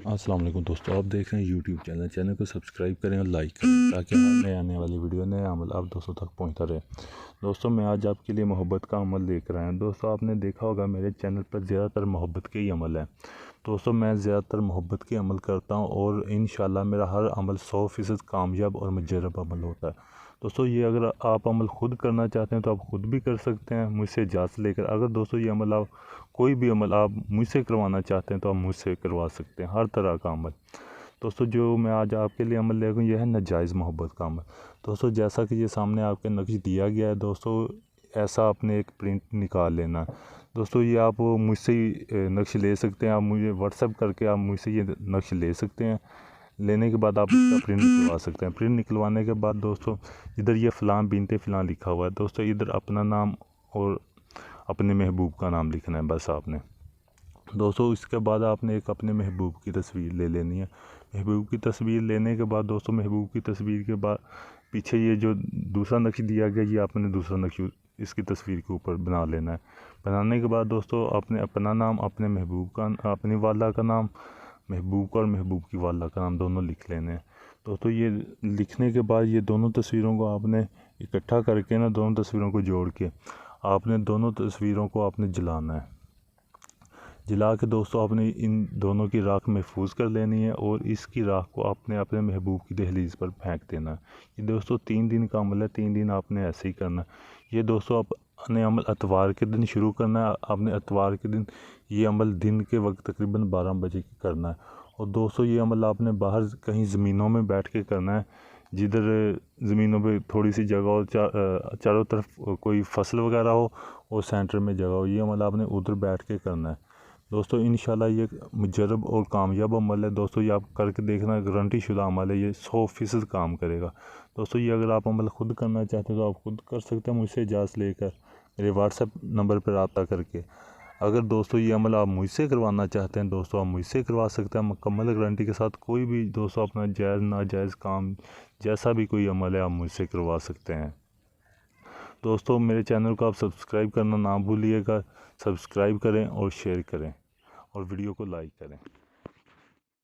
السلام علیکم دوستو، آپ دیکھ رہے ہیں یوٹیوب چینل کو سبسکرائب کریں اور لائک کریں تاکہ ہر نئے آنے والی ویڈیو نئے عمل آپ دوستوں تک پہنچتا رہے۔ دوستو میں آج آپ کے لیے محبت کا عمل لے کر آیا ہوں۔ دوستو آپ نے دیکھا ہوگا میرے چینل پر زیادہ تر محبت کے ہی عمل ہیں۔ دوستو میں زیادہ تر محبت کے عمل کرتا ہوں اور انشاءاللہ میرا ہر عمل 100% کامیاب اور مجرب عمل ہوتا ہے۔ دوستو یہ اگر آپ عمل خود کرنا چاہتے ہیں تو آپ خود بھی کر سکتے ہیں مجھ سے اجازت لے کر۔ اگر دوستو یہ عمل آپ کوئی بھی عمل آپ مجھ سے کروانا چاہتے ہیں تو آپ مجھ سے کروا سکتے ہیں ہر طرح کا عمل۔ دوستو جو میں آج آپ کے لیے عمل لے گا یہ ہے ناجائز محبت کا عمل۔ دوستو جیسا کہ یہ سامنے آپ کے نقش دیا گیا ہے، دوستو ایسا آپ نے ایک پرنٹ نکال لینا ہے۔ دوستو یہ آپ مجھ سے نقش لے سکتے ہیں، آپ مجھے واٹس ایپ کر کے آپ مجھ سے یہ نقش لے سکتے ہیں۔ لینے کے بعد آپ اس کا پرنٹ نکلوا سکتے ہیں۔ پرنٹ نکلوانے کے بعد دوستو ادھر یہ فلاں بنت فلاں لکھا ہوا ہے، دوستو ادھر اپنا نام اور اپنے محبوب کا نام لکھنا ہے بس آپ نے۔ دوستو اس کے بعد آپ نے ایک اپنے محبوب کی تصویر لے لینی ہے۔ محبوب کی تصویر لینے کے بعد دوستو محبوب کی تصویر کے بعد پیچھے یہ جو دوسرا نقش دیا گیا یہ آپ نے دوسرا نقش اس کی تصویر کے اوپر بنا لینا ہے۔ بنانے کے بعد دوستو آپ نے اپنا نام، اپنے محبوب کا، اپنی والدہ کا نام، محبوب کا اور محبوب کی والدہ کا نام دونوں لکھ لینے ہیں۔ دوستو یہ لکھنے کے بعد یہ دونوں تصویروں کو آپ نے اکٹھا کر کے دونوں تصویروں کو جوڑ کے آپ نے دونوں تصویروں کو آپ نے جلانا ہے۔ جلا کے دوستو آپ نے ان دونوں کی راکھ محفوظ کر لینی ہے اور اس کی راکھ کو آپ نے اپنے محبوب کی دہلیز پر پھینک دینا ہے۔ یہ دوستو 3 دن کا عمل ہے، 3 دن آپ نے ایسے ہی کرنا ہے۔ یہ دوستو آپ نے عمل اتوار کے دن شروع کرنا ہے۔ آپ نے اتوار کے دن یہ عمل دن کے وقت تقریباً 12 بجے کی کرنا ہے۔ اور دوستو یہ عمل آپ نے باہر کہیں زمینوں میں بیٹھ کے کرنا ہے، جدھر زمینوں پہ تھوڑی سی جگہ ہو، چاروں طرف کوئی فصل وغیرہ ہو اور سینٹر میں جگہ ہو، یہ عمل آپ نے ادھر بیٹھ کے کرنا ہے۔ دوستو انشاءاللہ یہ مجرب اور کامیاب عمل ہے۔ دوستو یہ آپ کر کے دیکھنا، گارنٹی شدہ عمل ہے، یہ 100% کام کرے گا۔ دوستو یہ اگر آپ عمل خود کرنا چاہتے ہیں تو آپ خود کر سکتے ہیں مجھ سے اجازت لے کر، میرے واٹس ایپ نمبر پر رابطہ کر کے۔ اگر دوستو یہ عمل آپ مجھ سے کروانا چاہتے ہیں دوستو آپ مجھ سے کروا سکتے ہیں مکمل گارنٹی کے ساتھ۔ کوئی بھی دوستو اپنا جائز ناجائز کام جیسا بھی کوئی عمل ہے آپ مجھ سے کروا سکتے ہیں۔ دوستو میرے چینل کو آپ سبسکرائب کرنا نہ بھولیے گا، سبسکرائب کریں اور شیئر کریں اور ویڈیو کو لائک کریں۔